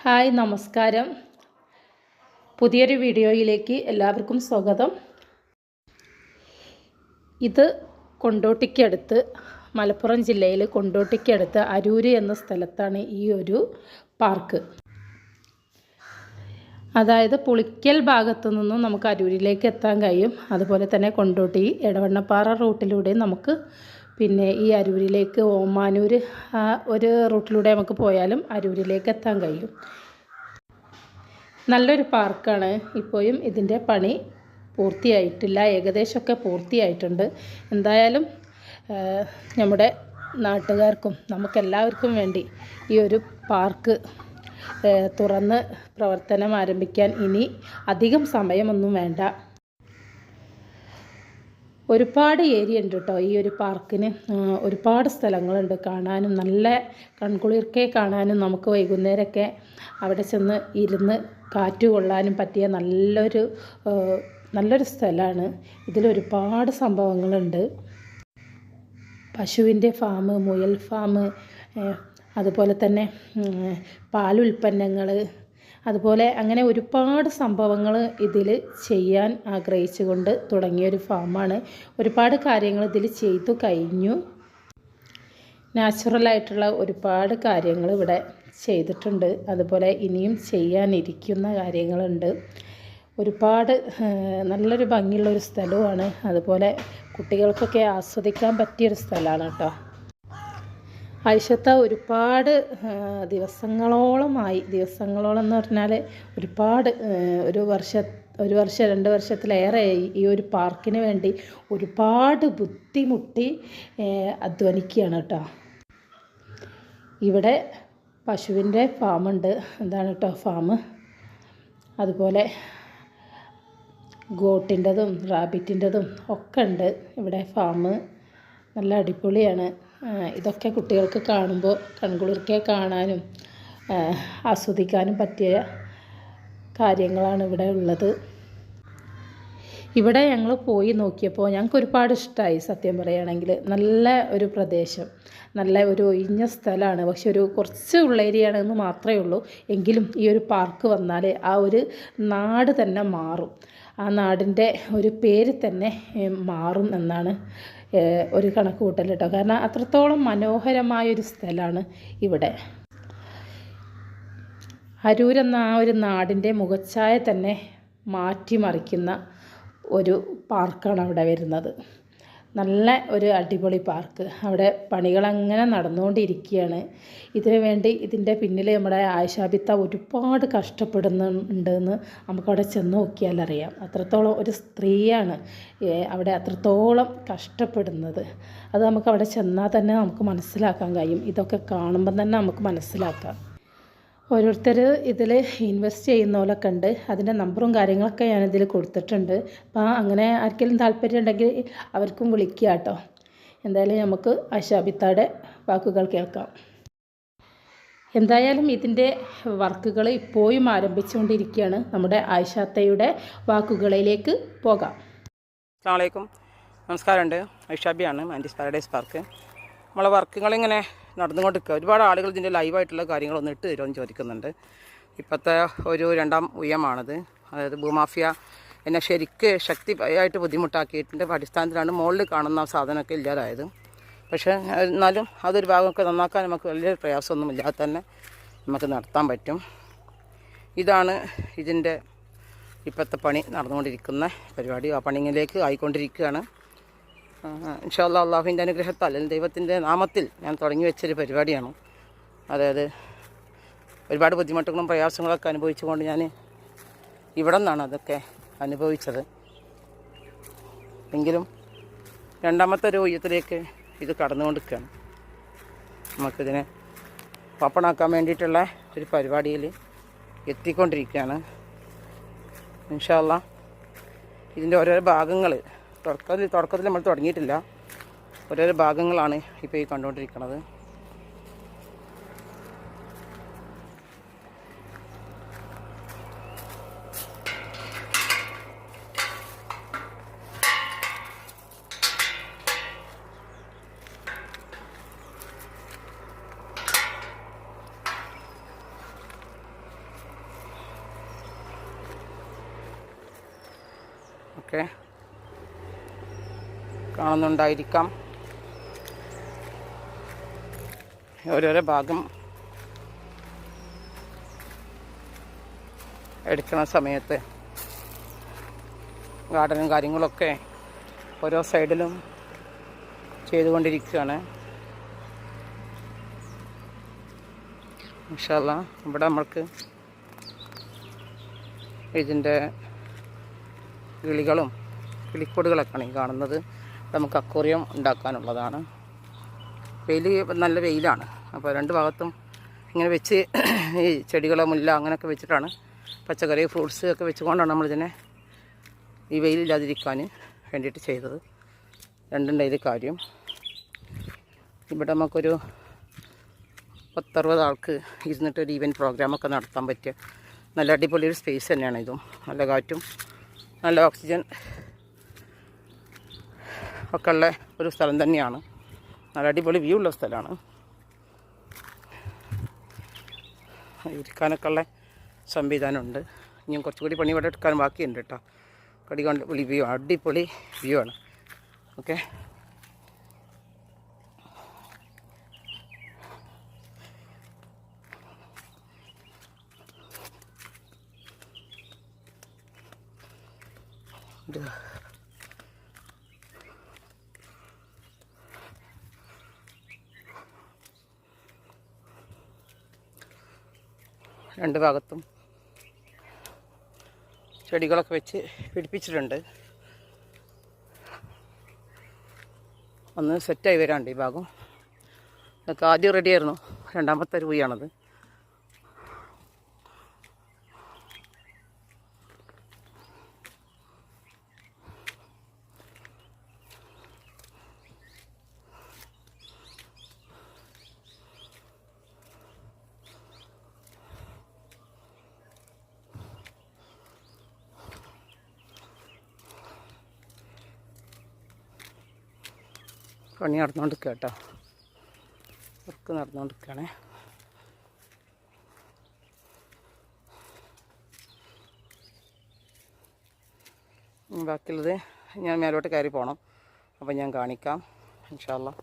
Hi നമസ്കാരം. പുതിയൊരു വീഡിയോയിലേക്ക് എല്ലാവർക്കും സ്വാഗതം. ഇത് കൊണ്ടോട്ടിക്കടുത്ത് മലപ്പുറം ജില്ലയിൽ കൊണ്ടോട്ടിക്കടുത്ത് അരൂര് എന്ന സ്ഥലത്താണ് ഈ ഒരു പാർക്ക്. അതായത് പുളിക്കൽ ഭാഗത്തു നിന്നും നമുക്ക് അരൂരിലേക്ക് എത്താൻ കഴിയും. അതുപോലെ തന്നെ കൊണ്ടോട്ടി എടവണ്ണപ്പാറ റൂട്ടിലൂടെ നമുക്ക് പിന്നെ ഈ അരൂരിലേക്ക് ഓമാനൂർ ഒരു റൂട്ടിലൂടെ നമുക്ക് പോയാലും അരൂരിലേക്ക് എത്താൻ കഴിയും. നല്ലൊരു പാർക്കാണ്. ഇപ്പോഴും ഇതിൻ്റെ പണി പൂർത്തിയായിട്ടില്ല, ഏകദേശമൊക്കെ പൂർത്തിയായിട്ടുണ്ട്. എന്തായാലും നമ്മുടെ നാട്ടുകാർക്കും നമുക്കെല്ലാവർക്കും വേണ്ടി ഈ ഒരു പാർക്ക് തുറന്ന് പ്രവർത്തനം ആരംഭിക്കാൻ ഇനി അധികം സമയമൊന്നും വേണ്ട. ഒരുപാട് ഏരിയ ഉണ്ട് കേട്ടോ ഈ ഒരു പാർക്കിന്. ഒരുപാട് സ്ഥലങ്ങളുണ്ട് കാണാനും, നല്ല കൺകുളിർക്കെ കാണാനും, നമുക്ക് വൈകുന്നേരമൊക്കെ അവിടെ ചെന്ന് ഇരുന്ന് കാറ്റ് കൊള്ളാനും പറ്റിയ നല്ലൊരു സ്ഥലമാണ്. ഇതിലൊരുപാട് സംഭവങ്ങളുണ്ട്. പശുവിൻ്റെ ഫാം, മുയൽ ഫാം, അതുപോലെ തന്നെ പാലുൽപ്പന്നങ്ങൾ, അതുപോലെ അങ്ങനെ ഒരുപാട് സംഭവങ്ങൾ ഇതിൽ ചെയ്യാൻ ആഗ്രഹിച്ചുകൊണ്ട് തുടങ്ങിയൊരു ഫാമാണ്. ഒരുപാട് കാര്യങ്ങൾ ഇതിൽ ചെയ്തു കഴിഞ്ഞു. നാച്ചുറലായിട്ടുള്ള ഒരുപാട് കാര്യങ്ങൾ ഇവിടെ ചെയ്തിട്ടുണ്ട്. അതുപോലെ ഇനിയും ചെയ്യാനിരിക്കുന്ന കാര്യങ്ങളുണ്ട്. ഒരുപാട് നല്ലൊരു ഭംഗിയുള്ളൊരു സ്ഥലവുമാണ്. അതുപോലെ കുട്ടികൾക്കൊക്കെ ആസ്വദിക്കാൻ പറ്റിയൊരു സ്ഥലമാണ് കേട്ടോ. ആയിഷത്ത ഒരുപാട് ദിവസങ്ങളോളം എന്ന് പറഞ്ഞാൽ ഒരുപാട് ഒരു വർഷം 2 വർഷത്തിലേറെയായി ഈ ഒരു പാർക്കിന് വേണ്ടി ഒരുപാട് ബുദ്ധിമുട്ടി അധ്വാനിക്കുകയാണ് കേട്ടോ. ഇവിടെ പശുവിൻ്റെ ഫാമുണ്ട്. എന്താണ് കേട്ടോ ഫാം. അതുപോലെ ഗോട്ടിൻ്റെതും റാബിറ്റിൻ്റെതും ഒക്കെ ഉണ്ട് ഇവിടെ ഫാം. നല്ല അടിപൊളിയാണ്. ഇതൊക്കെ കുട്ടികൾക്ക് കാണുമ്പോൾ കൺകുളിർക്കെ കാണാനും ആസ്വദിക്കാനും പറ്റിയ കാര്യങ്ങളാണ് ഇവിടെ ഉള്ളത്. ഇവിടെ ഞങ്ങൾ പോയി നോക്കിയപ്പോൾ ഞങ്ങൾക്ക് ഒരുപാട് ഇഷ്ടമായി. സത്യം പറയുകയാണെങ്കിൽ നല്ല ഒരു പ്രദേശം, നല്ല ഒരു ഒഴിഞ്ഞ സ്ഥലമാണ്. പക്ഷെ ഒരു കുറച്ച് ഉള്ളേരിയാണെന്ന് മാത്രമേ ഉള്ളൂ. എങ്കിലും ഈ ഒരു പാർക്ക് വന്നാൽ ആ ഒരു നാട് തന്നെ മാറും. ആ നാടിൻ്റെ ഒരു പേര് തന്നെ മാറും എന്നാണ് ഒരു കണക്ക് കൂട്ടൽ കേട്ടോ. കാരണം അത്രത്തോളം മനോഹരമായൊരു സ്ഥലമാണ് ഇവിടെ. അരൂരെന്ന ആ ഒരു നാടിൻ്റെ മുഖച്ഛായ തന്നെ മാറ്റിമറിക്കുന്ന ഒരു പാർക്കാണ് അവിടെ വരുന്നത്. നല്ല ഒരു അടിപൊളി പാർക്ക്. അവിടെ പണികളങ്ങനെ നടന്നുകൊണ്ടിരിക്കുകയാണ്. ഇതിനു വേണ്ടി ഇതിൻ്റെ പിന്നിൽ നമ്മുടെ ആയിഷാബിത്ത ഒരുപാട് കഷ്ടപ്പെടുന്നുണ്ടെന്ന് നമുക്കവിടെ ചെന്ന് നോക്കിയാൽ അറിയാം. അത്രത്തോളം ഒരു സ്ത്രീയാണ് അവിടെ അത്രത്തോളം കഷ്ടപ്പെടുന്നത്. അത് നമുക്ക് അവിടെ ചെന്നാൽ തന്നെ നമുക്ക് മനസ്സിലാക്കാൻ കഴിയും. ഇതൊക്കെ കാണുമ്പം തന്നെ നമുക്ക് മനസ്സിലാക്കാം. ഓരോരുത്തർ ഇതിൽ ഇൻവെസ്റ്റ് ചെയ്യുന്ന പോലൊക്കെ ഉണ്ട്. അതിൻ്റെ നമ്പറും കാര്യങ്ങളൊക്കെ ഞാനിതിൽ കൊടുത്തിട്ടുണ്ട്. അപ്പോൾ അങ്ങനെ ആർക്കെങ്കിലും താല്പര്യം ഉണ്ടെങ്കിൽ അവർക്കും വിളിക്കുക കേട്ടോ. എന്തായാലും നമുക്ക് ആയിഷാബിത്തയുടെ വാക്കുകൾ കേൾക്കാം. എന്തായാലും ഇതിൻ്റെ വർക്കുകൾ ഇപ്പോഴും ആരംഭിച്ചുകൊണ്ടിരിക്കുകയാണ്. നമ്മുടെ ആയിഷാത്തയുടെ വാക്കുകളിലേക്ക് പോകാം. അസ്സലാമു അലൈക്കും. നമസ്കാരമുണ്ട്. ഐഷാബിയാണ്, ആൻറ്റീസ് പാരഡൈസ് പാർക്ക്. നമ്മളെ വർക്കുകളിങ്ങനെ നടന്നുകൊണ്ടിരിക്കുക. ഒരുപാട് ആളുകൾ ഇതിൻ്റെ ലൈവായിട്ടുള്ള കാര്യങ്ങളൊന്നും ഇട്ട് തരുമെന്ന് ചോദിക്കുന്നുണ്ട്. ഇപ്പോഴത്തെ ഒരു 2ാം ഉയമാണത്. അതായത് ഭൂമാഫിയ എന്നെ ശക്തിയായിട്ട് ബുദ്ധിമുട്ടാക്കിയിട്ടുണ്ട്. അടിസ്ഥാനത്തിലാണ് മുകളിൽ കാണുന്ന സാധനമൊക്കെ ഇല്ലാതായത്. പക്ഷേ എന്നാലും അതൊരു ഭാഗമൊക്കെ നന്നാക്കാൻ നമുക്ക് വലിയ പ്രയാസമൊന്നുമില്ലാതെ തന്നെ നമുക്ക് നടത്താൻ പറ്റും. ഇതാണ് ഇതിൻ്റെ ഇപ്പോഴത്തെ പണി നടന്നുകൊണ്ടിരിക്കുന്ന പരിപാടി. ആ പണിയിലേക്ക് ആയിക്കൊണ്ടിരിക്കുകയാണ്. ഇൻഷാ അല്ലാഹ് അള്ളാഹുവിൻ്റെ അനുഗ്രഹത്താൽ അല്ലെങ്കിൽ ദൈവത്തിൻ്റെ നാമത്തിൽ ഞാൻ തുടങ്ങി വെച്ചൊരു പരിപാടിയാണ്. അതായത് ഒരുപാട് ബുദ്ധിമുട്ടുകളും പ്രയാസങ്ങളൊക്കെ അനുഭവിച്ചുകൊണ്ട് ഞാൻ ഇവിടെ നിന്നാണ് അതൊക്കെ അനുഭവിച്ചത്. എങ്കിലും 2ാമത്തെ ഒരു ഉയരത്തിലേക്ക് ഇത് കടന്നുകൊണ്ടിരിക്കുകയാണ്. നമുക്കിതിനെ ഓപ്പണാക്കാൻ വേണ്ടിയിട്ടുള്ള ഒരു പരിപാടിയിൽ എത്തിക്കൊണ്ടിരിക്കുകയാണ്. ഇൻഷാ അല്ലാഹ് ഇതിൻ്റെ ഓരോരോ ഭാഗങ്ങൾ തുടക്കത്തിൽ നമ്മൾ തുടങ്ങിയിട്ടില്ല. ഓരോരോ ഭാഗങ്ങളാണ് ഇപ്പോൾ ഈ കണ്ടുകൊണ്ടിരിക്കുന്നത്. ഒക്കെ കാണുന്നുണ്ടായിരിക്കാം. ഓരോരോ ഭാഗം എടുക്കുന്ന സമയത്ത് ഗാർഡനും കാര്യങ്ങളൊക്കെ ഓരോ സൈഡിലും ചെയ്തുകൊണ്ടിരിക്കുകയാണ്. ഇൻഷാ അല്ലാ ഇവിടെ നമ്മൾക്ക് ഇതിൻ്റെ കിളികളും കിളിക്കൂടുകളൊക്കെയാണ് ഈ കാണുന്നത്. നമുക്ക് അക്വേറിയം ഉണ്ടാക്കാനുള്ളതാണ്. വെയിൽ നല്ല വെയിലാണ്. അപ്പോൾ രണ്ട് ഭാഗത്തും ഇങ്ങനെ വെച്ച് ഈ ചെടികളോ മുല്ല അങ്ങനെയൊക്കെ വെച്ചിട്ടാണ്, പച്ചക്കറി ഫ്രൂട്ട്സ് ഒക്കെ വെച്ചുകൊണ്ടാണ് നമ്മളിതിനെ ഈ വെയിലില്ലാതിരിക്കാൻ വേണ്ടിയിട്ട് ചെയ്തത്. രണ്ടുണ്ടായത് കാര്യം. ഇവിടെ നമുക്കൊരു 10-60 ആൾക്ക് ഇരുന്നിട്ട് ഒരു ഈവൻറ്റ് പ്രോഗ്രാമൊക്കെ നടത്താൻ പറ്റിയ നല്ല അടിപൊളി ഒരു സ്പേസ് തന്നെയാണ് ഇതും. നല്ല കാറ്റും നല്ല ഓക്സിജൻ ഒക്കെ ഉള്ള ഒരു സ്ഥലം തന്നെയാണ്. നല്ല അടിപൊളി വ്യൂ ഉള്ള സ്ഥലമാണ്. ഇരിക്കാനൊക്കെ ഉള്ള സംവിധാനമുണ്ട്. ഇനിയും കുറച്ചുകൂടി പണി ഇവിടെ എടുക്കാൻ ബാക്കിയുണ്ട് കേട്ടോ. അടിപൊളി വ്യൂ, അടിപൊളി വ്യൂ ആണ്. ഓക്കെ, രണ്ട് ഭാഗത്തും ചെടികളൊക്കെ വെച്ച് പിടിപ്പിച്ചിട്ടുണ്ട്. ഒന്ന് സെറ്റായി വരാണ്ട് ഈ ഭാഗം. ഇതൊക്കെ ആദ്യം റെഡിയായിരുന്നു. രണ്ടാമത്തെ രൂപയാണത്. പണി നടന്നുകൊണ്ടിരിക്കുക കേട്ടോ. വർക്ക് നടന്നുകൊണ്ടിരിക്കുകയാണേ. ബാക്കിയുള്ളത് ഞാൻ മേലോട്ട് കയറി പോകണം. അപ്പം ഞാൻ കാണിക്കാം ഇൻഷാ അല്ലാ.